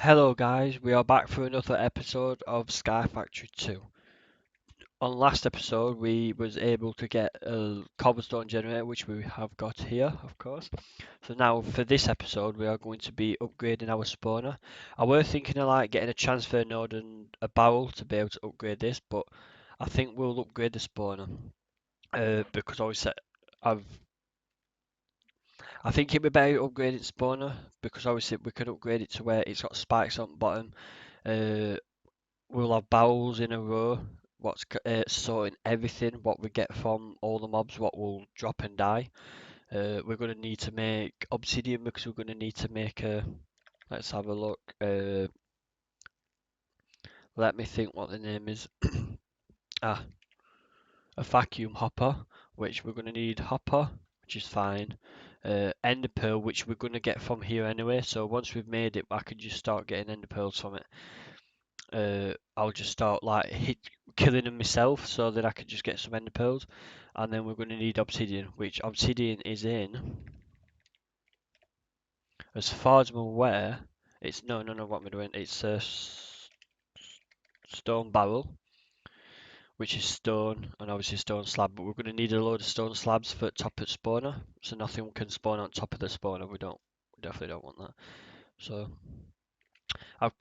Hello guys, we are back for another episode of Sky Factory 2. On last episode we was able to get a cobblestone generator which we have got here of course. So now for this episode we are going to be upgrading our spawner. I were thinking of like getting a transfer node and a barrel to be able to upgrade this, but I think we'll upgrade the spawner. Because obviously I've I think it'd be better upgrading spawner because obviously we could upgrade it to where it's got spikes on the bottom. Uh, we'll have barrels in a row. Sorting everything, what we get from all the mobs, what will drop and die. We're going to need to make obsidian because we're going to need to make a. Let's have a look. Let me think what the name is. Ah, a vacuum hopper, which we're going to need hopper, which is fine. Ender pearl, which we're going to get from here anyway. So once we've made it, I can just start getting ender pearls from it. I'll just start like killing them myself so that I can just get some ender pearls. And then we're going to need obsidian, which obsidian is in, as far as I'm aware, it's no, what am I doing? It's a stone barrel, which is stone, and obviously stone slab, but we're going to need a load of stone slabs for top of spawner, so nothing can spawn on top of the spawner. We definitely don't want that. So I've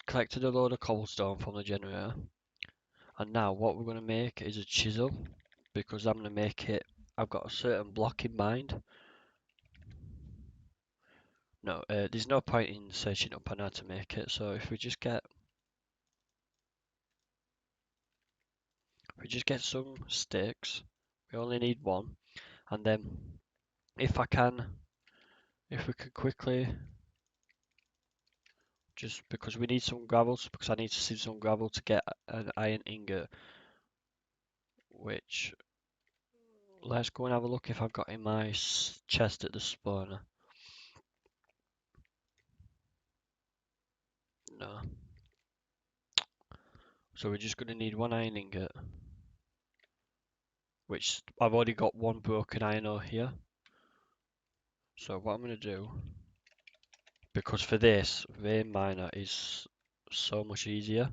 collected a load of cobblestone from the generator. And now what we're going to make is a chisel because I'm going to make it, I've got a certain block in mind. No, there's no point in searching up on how to make it. So if we just get some sticks, we only need one. And then if I can, if we could quickly, just because we need some gravel, because I need to see some gravel to get an iron ingot, which let's go and have a look if I've got in my chest at the spawner. No. So we're just going to need one iron ingot, which I've already got one broken iron ore here. So what I'm going to do, because for this, vein miner is so much easier.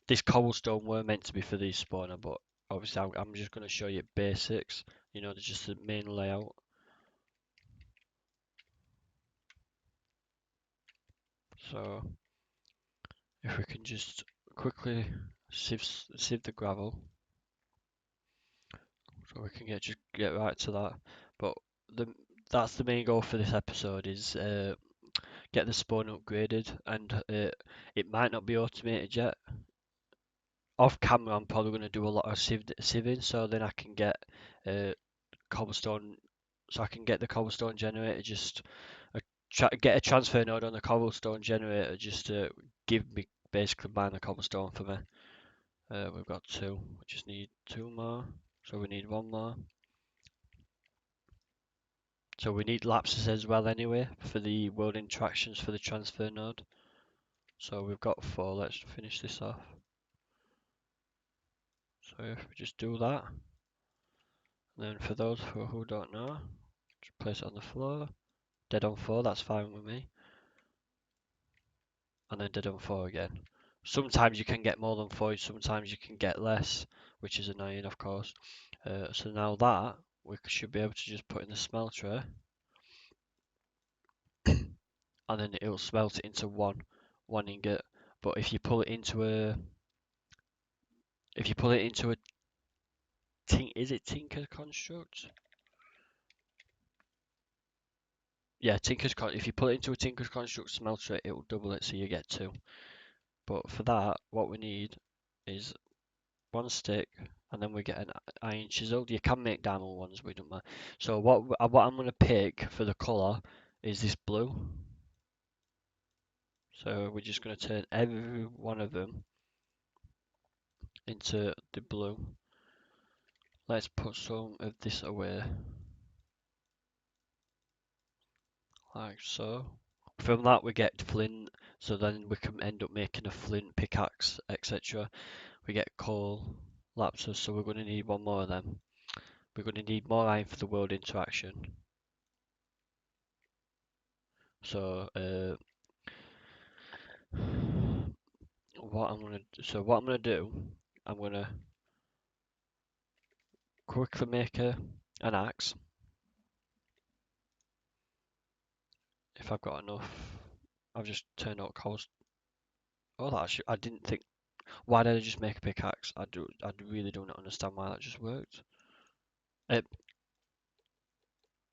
This cobblestone were meant to be for these spawner, but obviously I'm just going to show you basics, you know, just the main layout. So if we can just quickly sieve the gravel, so we can just get right to that. But the that's the main goal for this episode is get the spawn upgraded, and it might not be automated yet. Off camera, I'm probably going to do a lot of sieving, so then I can get uh, cobblestone, so I can get the cobblestone generator, just get a transfer node on the cobblestone generator, just to give me basically mine the cobblestone for me. We've got two, we just need two more, so we need one more. So we need lapses as well anyway for the world interactions for the transfer node. So we've got four. Let's finish this off. So if we just do that, then for those who don't know, just place it on the floor. Dead on 4, that's fine with me. And then dead on 4 again. Sometimes you can get more than 4, sometimes you can get less, which is annoying of course. So now that, we should be able to just put in the smelter, and then it will smelt it into one ingot. But if you pull it into a is it Tinker Construct? Yeah, if you put it into a Tinker's Construct smelter, it will double it, so you get 2. But for that, what we need is 1 stick, and then we get an iron chisel. You can make diamond ones, we don't mind. So what I'm going to pick for the colour is this blue. So we're just going to turn every one of them into the blue. Let's put some of this away, like so. From that we get flint, so then we can end up making a flint pickaxe, etc. We get coal, lapses, so we're going to need one more of them. We're going to need more iron for the world interaction. So what I'm gonna do, I'm gonna quickly make an axe if I've got enough. I've just turned out cows. Oh, that actually, I didn't think. Why did I just make a pickaxe? I really do not understand why that just worked. Uh,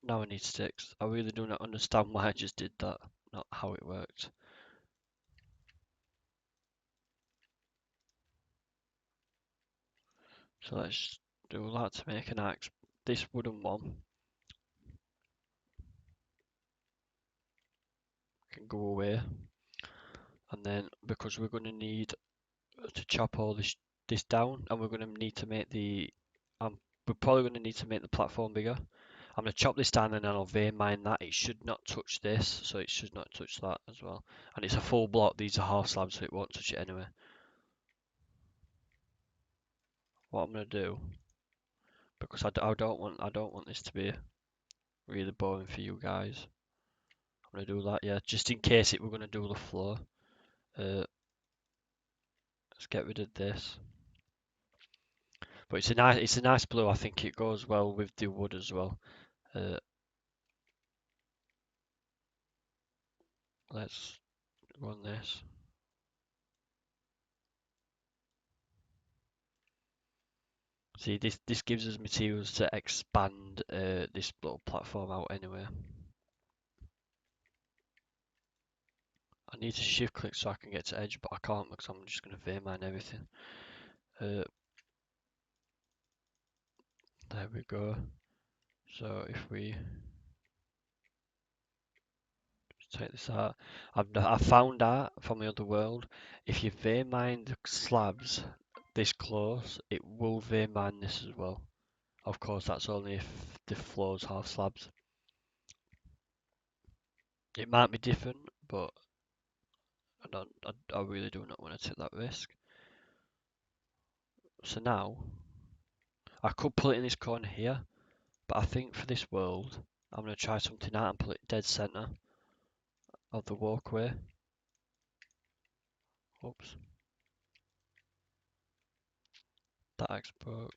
Now I need sticks. I really do not understand why I just did that. Not how it worked. So let's do that to make an axe. This wooden one can go away, and then because we're going to need to chop all this down, and we're going to need to make we're probably going to need to make the platform bigger. I'm going to chop this down and then I'll vein mine that. It should not touch this, so it should not touch that as well. And it's a full block. These are half slabs, so it won't touch it anyway. What I'm going to do, because I don't want this to be really boring for you guys. I'm going to do that, yeah, just in case we're going to do the floor. Let's get rid of this. But it's a nice blue. I think it goes well with the wood as well. Uh, let's run this. See, this gives us materials to expand this little platform out anyway. I need to shift click so I can get to edge, but I can't because I'm just going to vein mine everything. There we go. So if we take this out, I found out from the other world, if you vein mine the slabs this close, it will vein mine this as well. Of course, that's only if the floor's half slabs. It might be different, but I really do not want to take that risk. So now, I could put it in this corner here, but I think for this world, I'm going to try something out and put it dead center of the walkway. Oops, that axe broke.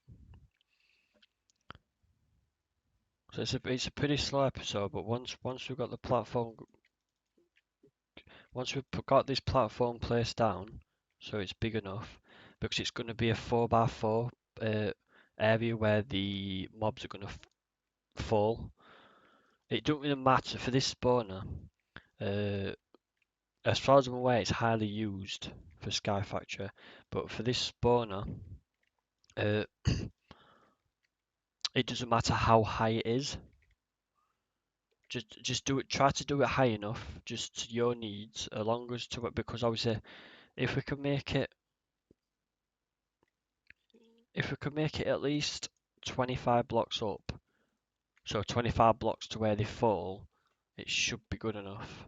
So it's a pretty slow episode, but once we've got the platform, once we've got this platform placed down, so it's big enough, because it's going to be a 4x4 area where the mobs are going to fall. It don't really matter for this spawner. Uh, as far as I'm aware, it's highly used for Sky Factory, but for this spawner, uh, it doesn't matter how high it is. Just do it. Try to do it high enough, just to your needs, as long as to it. Because obviously, if we can make it, if we can make it at least 25 blocks up, so 25 blocks to where they fall, it should be good enough.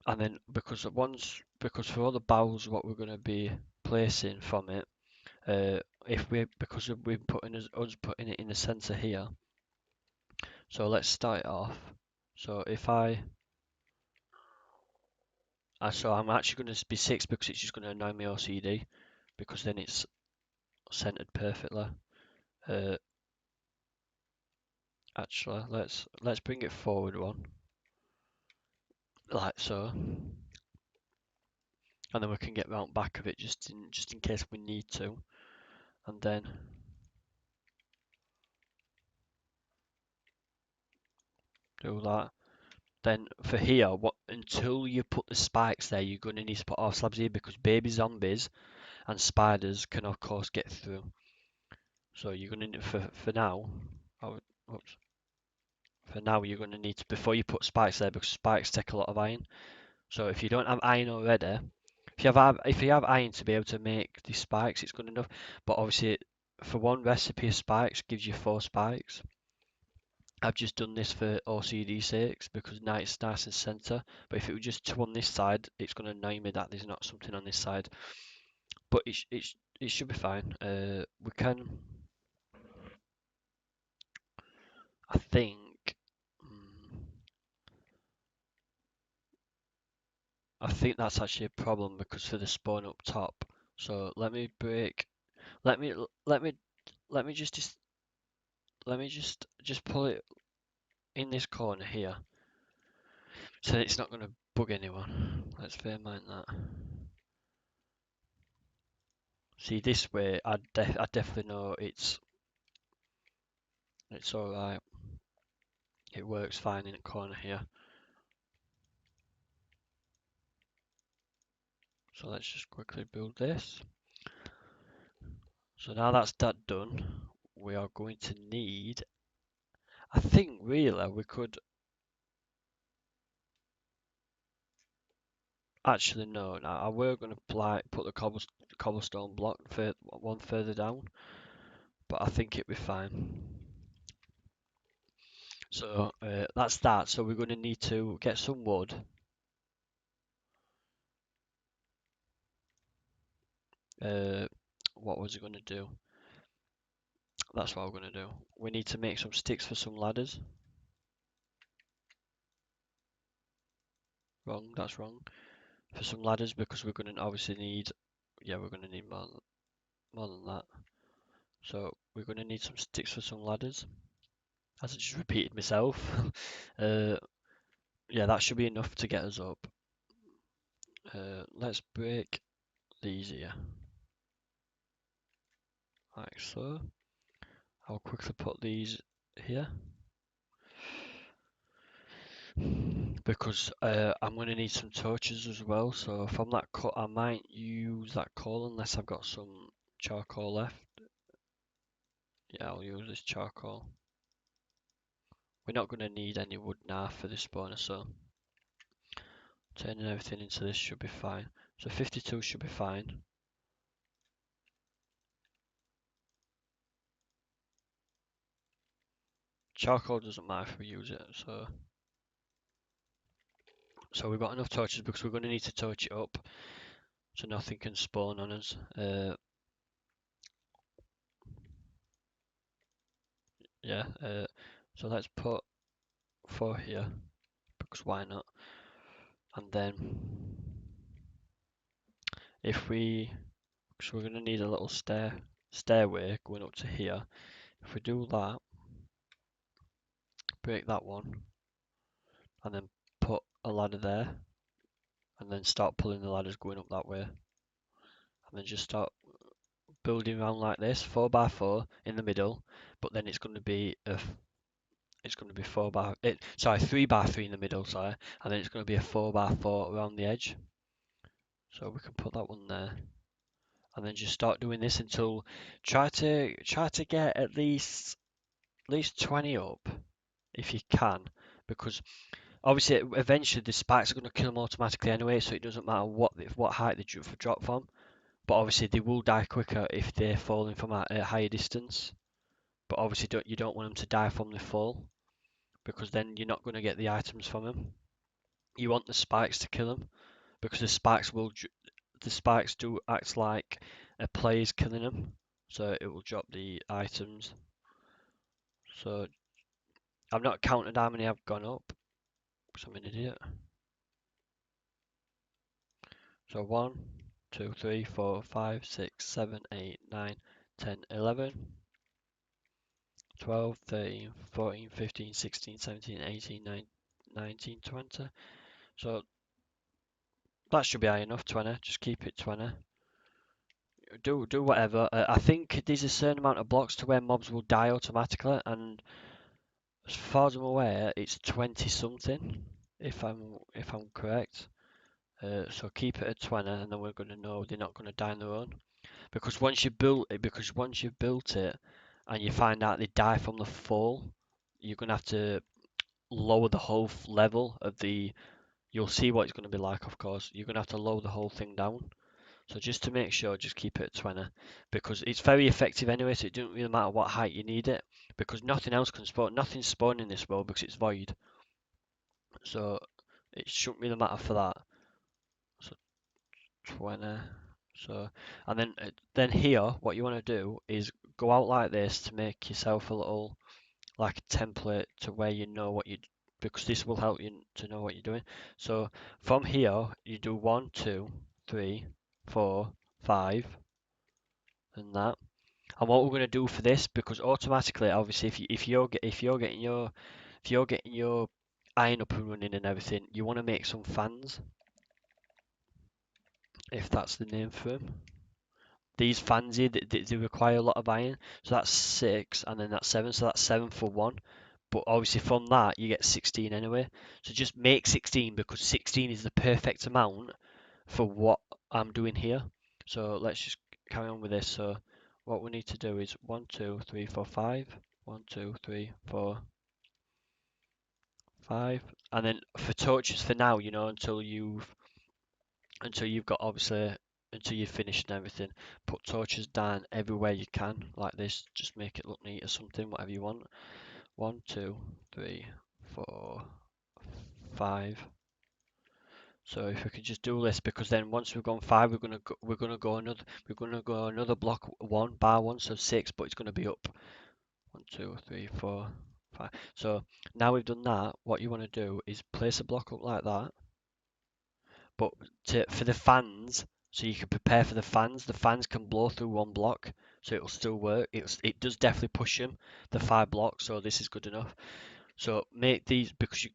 And then because for all the bowels, what we're going to be placing from it, if we because we're putting us putting it in the center here. So let's start it off. So if so I'm actually going to be 6 because it's just going to annoy me OCD because then it's centered perfectly. Uh, Actually, let's bring it forward one like so, and then we can get round back of it just in case we need to, and then do that. Then for here, what until you put the spikes there, you're going to need to put half slabs here because baby zombies and spiders can of course get through. So you're going to for now. Oh, oops. For now, you're going to need to before you put spikes there because spikes take a lot of iron. So if you don't have iron already, if you have iron to be able to make these spikes, it's good enough. But obviously, for one recipe of spikes gives you 4 spikes. I've just done this for OCD sakes because now it's nice and center. But if it was just 2 on this side, it's going to annoy me that there's not something on this side. But it should be fine. We can, I think. I think that's actually a problem because for the spawn up top. So let me break. Let me let me let me just pull it in this corner here, so it's not going to bug anyone. Let's bear in mind that. See, this way, I definitely know it's all right. It works fine in the corner here. So let's just quickly build this. So now that's that done, we are going to need. I think really we could. Actually, no. I were going to put the cobblestone block one further down, but I think it'll be fine. So that's that. So we're going to need to get some wood. What was it going to do? That's what we're going to do. We need to make some sticks for some ladders. Wrong, that's wrong. For some ladders because we're going to obviously need. Yeah, we're going to need more than that. So we're going to need some sticks for some ladders. As I just repeated myself. Yeah, that should be enough to get us up. Let's break these here. Like so. I'll quickly put these here. Because I'm going to need some torches as well. So from that cut, I might use that coal unless I've got some charcoal left. Yeah, I'll use this charcoal. We're not going to need any wood now for this spawner, so turning everything into this should be fine. So 52 should be fine. Charcoal doesn't matter if we use it, so we've got enough torches because we're going to need to torch it up so nothing can spawn on us. Yeah, so let's put 4 here because why not? And then if we, so we're going to need a little stairway going up to here. If we do that, break that one, and then put a ladder there, and then start pulling the ladders going up that way, and then just start building around like this, 4 by 4 in the middle, but then it's going to be 3 by 3 in the middle, sorry, and then it's going to be a 4 by 4 around the edge. So we can put that one there, and then just start doing this until try to get at least 20 up if you can, because obviously eventually the spikes are going to kill them automatically anyway, so it doesn't matter what height they drop from. But obviously they will die quicker if they're falling from a higher distance. But obviously you don't want them to die from the fall, because then you're not going to get the items from them. You want the spikes to kill them, because the spikes do act like a player's killing them, so it will drop the items. So I've not counted how many I've gone up, because I'm an idiot. So 1, 2, 3, 4, 5, 6, 7, 8, 9, 10, 11, 12, 13, 14, 15, 16, 17, 18, 19, 20. So that should be high enough, 20. Just keep it 20. Do whatever. I think there's a certain amount of blocks to where mobs will die automatically, and as far as I'm aware, it's 20 something, if I'm correct. So keep it at 20, and then we're going to know they're not going to die on their own. Because once you've built it, and you find out they die from the fall, you're going to have to lower the whole level of the. You'll see what it's going to be like, of course. You're going to have to lower the whole thing down. So just to make sure, just keep it at 20, because it's very effective anyway, so it doesn't really matter what height you need it, because nothing else can spawn. Nothing's spawning in this world because it's void. So it shouldn't really matter for that. So 20. So, and then here, what you want to do is go out like this to make yourself a little, like a template to where you know what because this will help you to know what you're doing. So from here, you do 1, 2, 3, 4, 5, and that. And what we're going to do for this, because automatically, obviously, if you're getting your iron up and running and everything, you want to make some fans, if that's the name for them. These fans here, they require a lot of iron, so that's 6, and then that's 7, so that's 7 for 1. But obviously from that you get 16 anyway. So just make 16 because 16 is the perfect amount for what I'm doing here. So let's just carry on with this. So what we need to do is 1, 2, 3, 4, 5. 1, 2, 3, 4, 5. And then for torches for now, until you've got obviously until you've finished and everything, put torches down everywhere you can, like this. Just make it look neat or something, whatever you want. 1, 2, 3, 4, 5. So if we could just do this, because then once we've gone 5, we're gonna go another block 1 bar 1, so 6, but it's gonna be up 1, 2, 3, 4, 5. So now we've done that, what you want to do is place a block up like that, but for the fans, so you can prepare for the fans. The fans can blow through one block, so it'll still work. It does definitely push them the 5 blocks, so this is good enough. So make these, because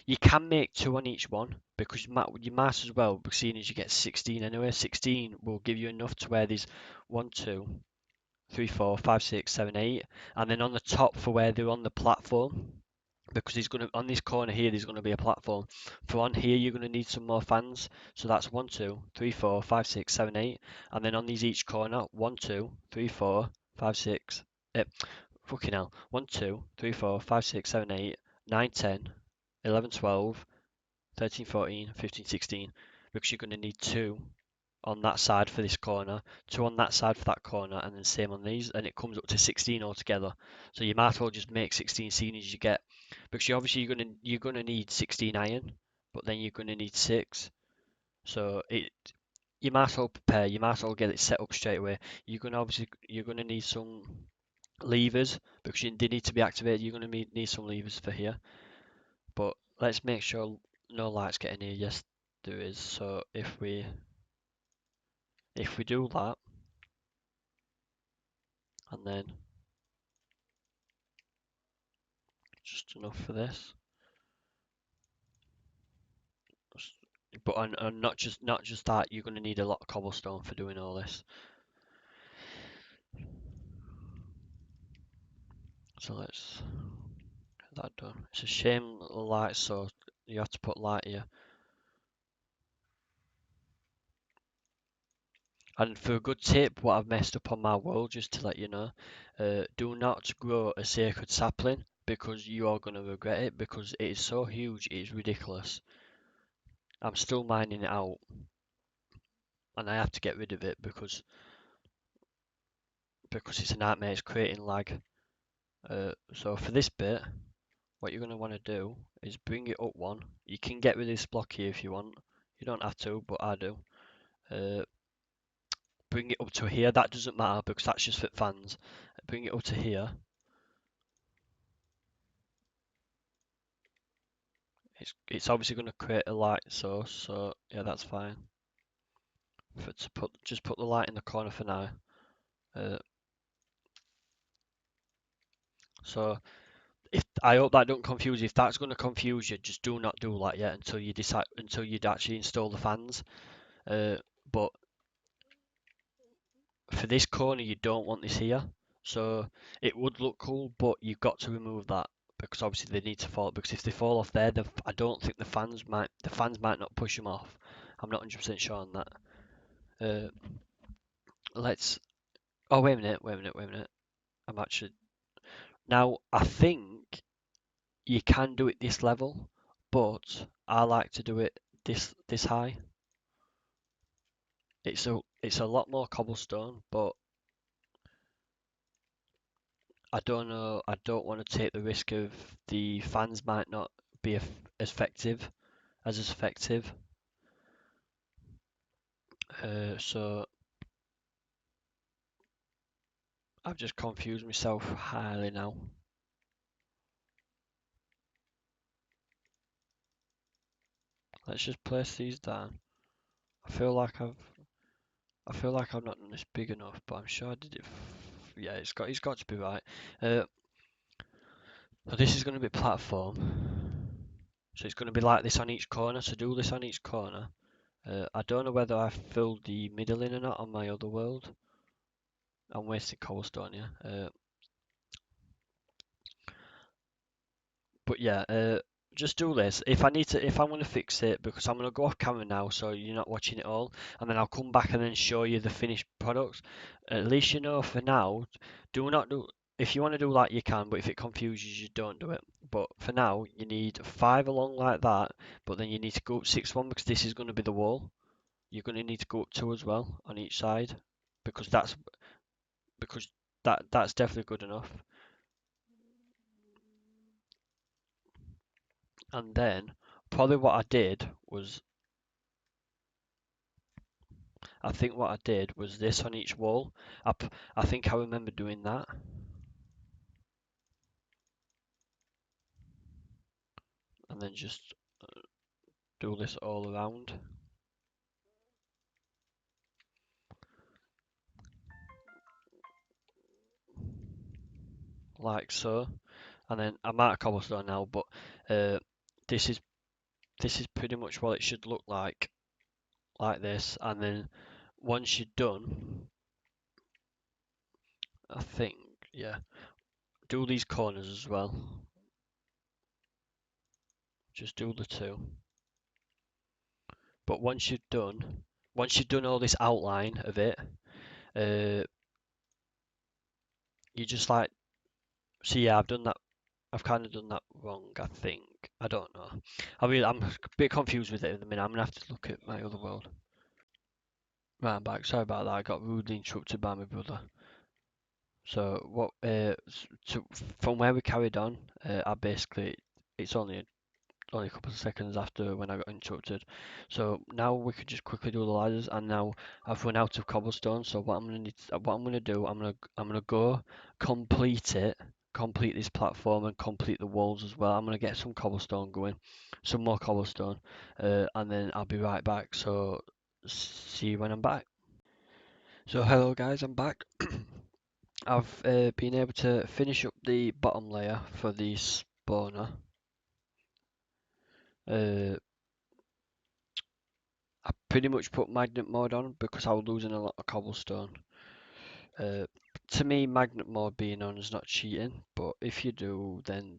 you can make 2 on each one, because you might as well, seeing as you get 16 anyway. 16 will give you enough to where there's 1, 2, 3, 4, 5, 6, 7, 8, and then on the top for where they're on the platform, because he's gonna on this corner here there's gonna be a platform. For on here you're gonna need some more fans. So that's 1, 2, 3, 4, 5, 6, 7, 8, and then on these each corner 1, 2, 3, 4, 5, 6. Fucking hell. 1, 2, 3, 4, 5, 6, 7, 8, 9, 10, 11, 12, 13, 14, 15, 16, because you're going to need 2 on that side for this corner, 2 on that side for that corner, and then same on these, and it comes up to 16 altogether. So you might as well just make 16 seeing as you get, because you're gonna need 16 iron, but then you're gonna need 6. So you might as well prepare, you might as well get it set up straight away. You're gonna need some levers because they need to be activated. You're gonna need some levers for here. But let's make sure no lights get in here. Yes, there is. So if we do that, and then just enough for this. But and not just that, you're going to need a lot of cobblestone for doing all this. So let's get that done. It's a shame the lights, so you have to put light here. And for a good tip, what I've messed up on my world, just to let you know, do not grow a sacred sapling because you are going to regret it because it is so huge, it is ridiculous. I'm still mining it out and I have to get rid of it because it's a nightmare, it's creating lag. So for this bit, what you're going to want to do is bring it up one. You can get rid of this block here if you want. You don't have to, but I do. Uh, bring it up to here. That doesn't matter because that's just for fans. Bring it up to here. It's obviously going to create a light source, so yeah, that's fine. Just put the light in the corner for now. So I hope that don't confuse you. If that's going to confuse you, just do not do that yet until you'd actually install the fans. But for this corner, you don't want this here. So it would look cool, but you've got to remove that because obviously they need to fall. Because if they fall off there, I don't think the fans might not push them off. I'm not 100% sure on that. Uh, let's. Oh wait a minute. I'm actually now. I think you can do it this level, but I like to do it this high. It's a lot more cobblestone, but I don't know. I don't want to take the risk of the fans might not be as effective. So I've just confused myself highly now. Let's just place these down. I feel like I've not done this big enough, but I'm sure I did it. Yeah, it's got to be right. So this is going to be platform. So it's going to be like this on each corner. So do this on each corner. I don't know whether I filled the middle in or not on my other world. I'm wasting cobblestone here. But yeah, just do this. If I'm gonna fix it, because I'm gonna go off camera now, so you're not watching it all, and then I'll come back and then show you the finished products. At least you know for now. Do not do. If you want to do that, you can, but if it confuses you, don't do it. But for now, you need 5 along like that, but then you need to go up 6 one because this is going to be the wall. You're going to need to go up 2 as well on each side, because because that's definitely good enough. And then probably what I did was I think what I did was this on each wall. I think I remember doing that. And then just do this all around. Like so. And then I'm out of cobblestone now, but uh, this is this is pretty much what it should look like this. And then once you're done, I think, yeah, do these corners as well. Just do the 2. But once you've done all this outline of it, uh, you just like, see, yeah, I've kind of done that wrong, I think. I don't know. I'm a bit confused with it in the minute. I'm gonna have to look at my other world. Right, I'm back. Sorry about that. I got rudely interrupted by my brother. So what? From where we carried on, I basically it's only a couple of seconds after when I got interrupted. So now we could just quickly do the ladders, and now I've run out of cobblestone. So what I'm gonna do, I'm gonna go complete it, complete this platform, and complete the walls as well. I'm gonna get some cobblestone going, some more cobblestone, and then I'll be right back. So see you when I'm back. So hello guys, I'm back. I've been able to finish up the bottom layer for the spawner. Uh, I pretty much put magnet mode on because I was losing a lot of cobblestone. Uh, to me, magnet mode being on is not cheating, but if you do, then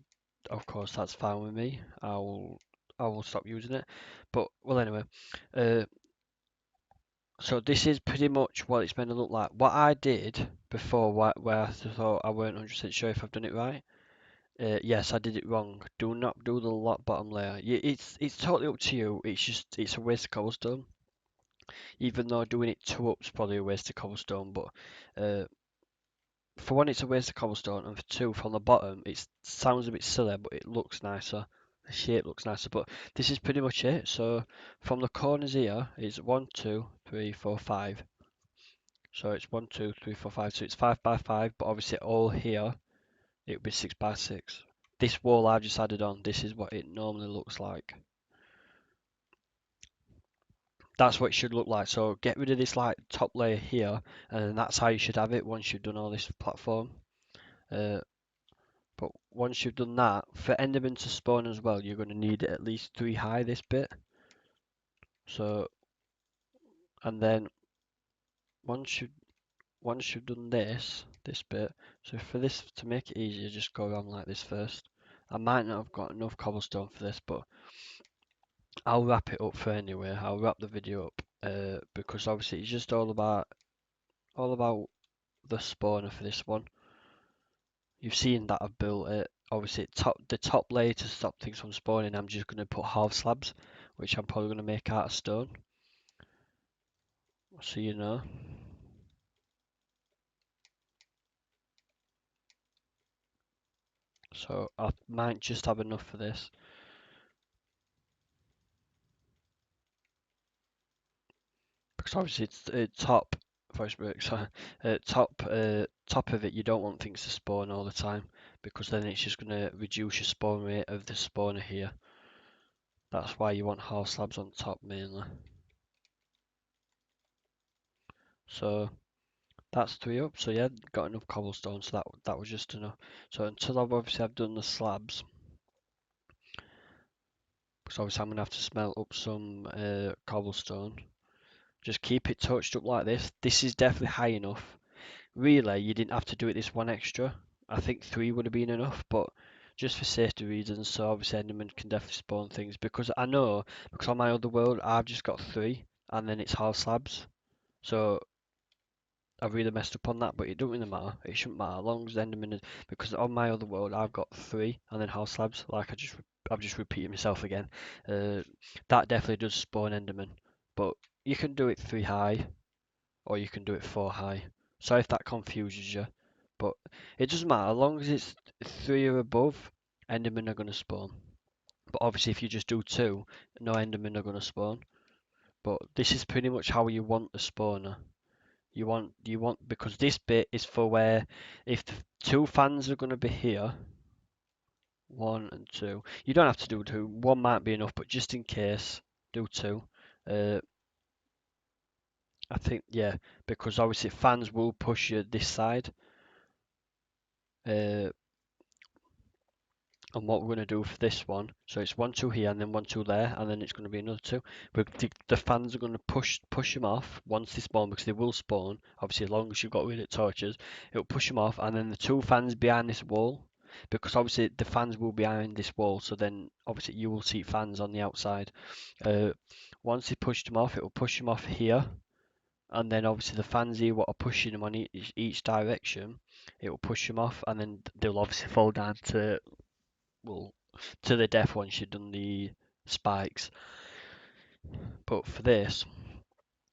of course that's fine with me. I will stop using it. But well, anyway, uh, so this is pretty much what it's meant to look like. What I did before, where I thought I weren't 100% sure if I've done it right. Yes, I did it wrong. Do not do the lot bottom layer. It's totally up to you. It's a waste of cobblestone. Even though doing it 2 up's probably a waste of cobblestone, but uh, for one, it's a waste of cobblestone, and for 2, from the bottom, it sounds a bit silly, but it looks nicer. The shape looks nicer, but this is pretty much it. So from the corners here, it's 1, 2, 3, 4, 5. So it's 1, 2, 3, 4, 5. So it's 5 by 5, but obviously all here, it would be 6 by 6. This wall I've just added on, this is what it normally looks like. That's what it should look like. So get rid of this like top layer here, and that's how you should have it once you've done all this platform. Uh, but once you've done that, for Enderman to spawn as well, you're going to need it at least 3 high this bit. So, and then once you once you've done this bit, so for this to make it easier, just go around like this first. I might not have got enough cobblestone for this, but I'll wrap it up for anyway. I'll wrap the video up because obviously it's just all about the spawner for this one. You've seen that I've built it. Obviously, the top layer to stop things from spawning, I'm just going to put half slabs, which I'm probably going to make out of stone. So you know. So I might just have enough for this. Because obviously it's top voice break, so top of it you don't want things to spawn all the time because then it's just gonna reduce your spawn rate of the spawner here. That's why you want half slabs on top mainly. So that's 3 up. So yeah, got enough cobblestone. So that was just enough. So until I've done the slabs, because obviously I'm gonna have to smelt up some cobblestone. Just keep it touched up like this. This is definitely high enough. Really, you didn't have to do it this one extra. I think 3 would have been enough, but just for safety reasons, so obviously Enderman can definitely spawn things. Because I know, because on my other world, I've just got 3, and then it's half slabs. So I've really messed up on that, but it don't really matter. It shouldn't matter, as long as Enderman is, because on my other world, I've got 3, and then half slabs. Like I've just repeated myself again. That definitely does spawn Enderman, but you can do it 3 high, or you can do it 4 high. Sorry if that confuses you, but it doesn't matter. As long as it's 3 or above, Endermen are going to spawn. But obviously if you just do 2, no Endermen are going to spawn. But this is pretty much how you want the spawner. You want because this bit is for where if the 2 fans are going to be here, 1 and 2. You don't have to do 2. 1 might be enough, but just in case, do 2. I think, yeah, because obviously fans will push you this side. And what we're going to do for this one, so it's 1, 2 here, and then 1, 2 there, and then it's going to be another 2. But the fans are going to push them off once they spawn, because they will spawn. Obviously, as long as you've got rid of torches, it'll push them off, and then the 2 fans behind this wall, because obviously the fans will be behind this wall, so then obviously you will see fans on the outside. Once they push them off, it will push them off here. And then obviously the fans here what are pushing them on each direction, it will push them off, and then they'll obviously fall down to, well, to the death once you've done the spikes. But for this,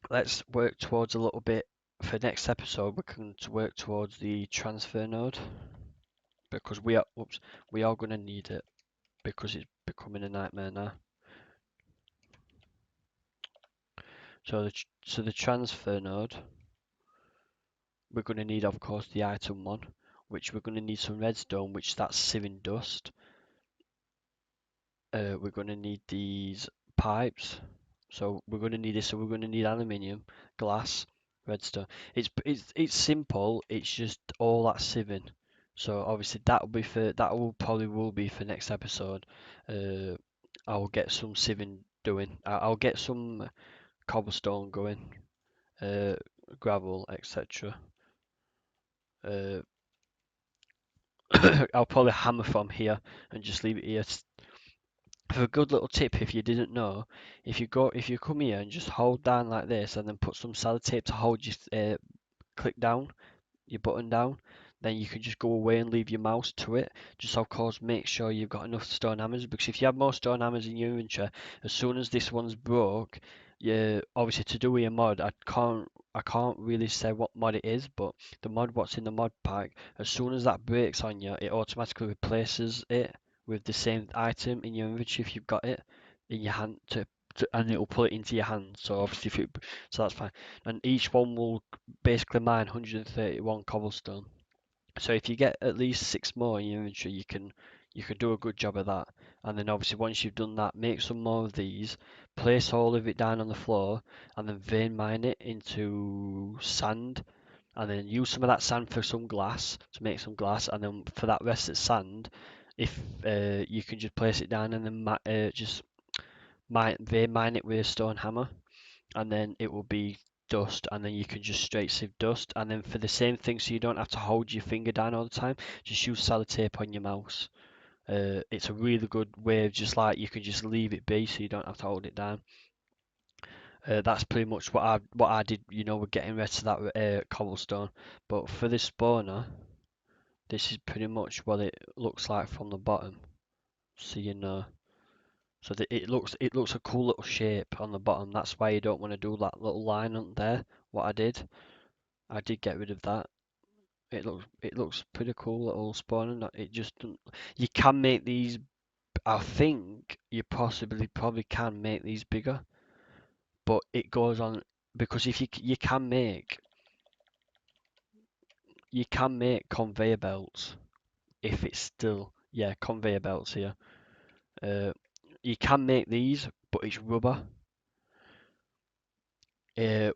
let's work towards a little bit. For next episode, we're going to work towards the transfer node, because we are going to need it, because it's becoming a nightmare now. So the transfer node, we're going to need, of course, the item one, which we're going to need some redstone, which that's sieving dust. We're going to need these pipes. So we're going to need this. So we're going to need aluminium, glass, redstone. It's simple. It's just all that sieving. So obviously that will probably be for next episode. I'll get some sieving doing. I'll get some cobblestone going, gravel, etc. I'll probably hammer from here and just leave it here. For a good little tip, if you didn't know, if you come here and just hold down like this, and then put some sellotape to hold your click down, your button down, then you can just go away and leave your mouse to it. Just of course make sure you've got enough stone hammers, because if you have more stone hammers in your inventory, as soon as this one's broke, you obviously to do with your mod, I can't really say what mod it is, but the mod what's in the mod pack, as soon as that breaks on you, it automatically replaces it with the same item in your inventory if you've got it in your hand and it will put it into your hand. So obviously so that's fine. And each one will basically mine 131 cobblestone. So if you get at least 6 more in your inventory, you can do a good job of that. And then obviously once you've done that, make some more of these, place all of it down on the floor, and then vein mine it into sand, and then use some of that sand for some glass to make some glass, and then for that rest of sand, if you can just place it down and then just vein mine it with a stone hammer, and then it will be dust, and then you can just straight sieve dust. And then for the same thing, so you don't have to hold your finger down all the time, just use sellotape on your mouse. It's a really good way of just like you can just leave it be, so you don't have to hold it down. That's pretty much what I did, with getting rid of that cobblestone. But for this spawner, this is pretty much what it looks like from the bottom, so you know. So that it looks a cool little shape on the bottom. That's why you don't want to do that little line on there. What I did get rid of that. It looks pretty cool little spawner. It just doesn't, you can make these. I think you probably can make these bigger, but it goes on because if you can make conveyor belts if it's still, yeah, conveyor belts here. Uh, you can make these, but it's rubber.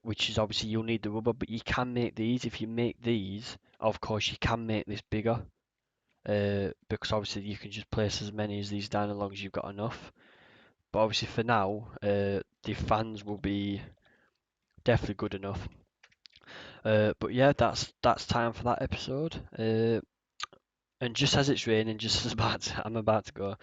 Which is obviously you'll need the rubber, but you can make these. If you make these, of course you can make this bigger. Because obviously you can just place as many as these down as long as you've got enough. But obviously for now, the fans will be definitely good enough. But yeah, that's time for that episode. And just as it's raining, just as I'm about to go.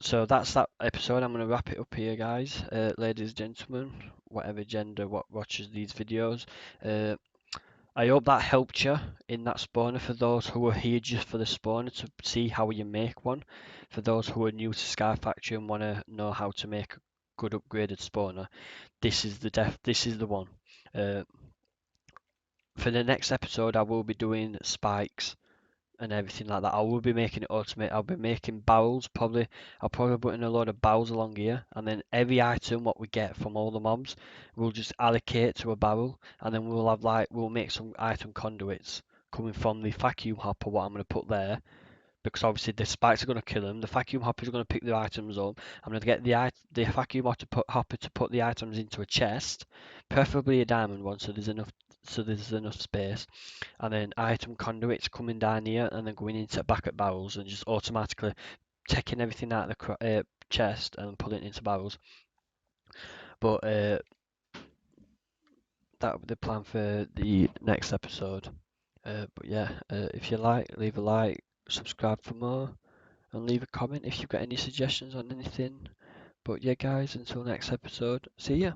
So that's that episode. I'm gonna wrap it up here, guys. Ladies and gentlemen, whatever gender what watches these videos. Uh, I hope that helped you in that spawner for those who are here just for the spawner to see how you make one. For those who are new to Sky Factory and want to know how to make a good upgraded spawner, this is the one. Uh, for the next episode, I will be doing spikes and everything like that. I will be making it automate. I'll be making barrels. I'll probably put in a load of barrels along here, and then every item what we get from all the mobs, we'll just allocate to a barrel, and then we'll make some item conduits coming from the vacuum hopper. What I'm going to put there, because obviously the spikes are going to kill them. The vacuum hopper is going to pick the items up. I'm going to get the vacuum hopper to put the items into a chest, preferably a diamond one, so there's enough space, and then item conduits coming down here and then going into bucket barrels and just automatically taking everything out of the chest and putting it into barrels. But that would be the plan for the next episode. But yeah, if you like, leave a like, subscribe for more, and leave a comment if you've got any suggestions on anything. But yeah, guys, until next episode, see ya.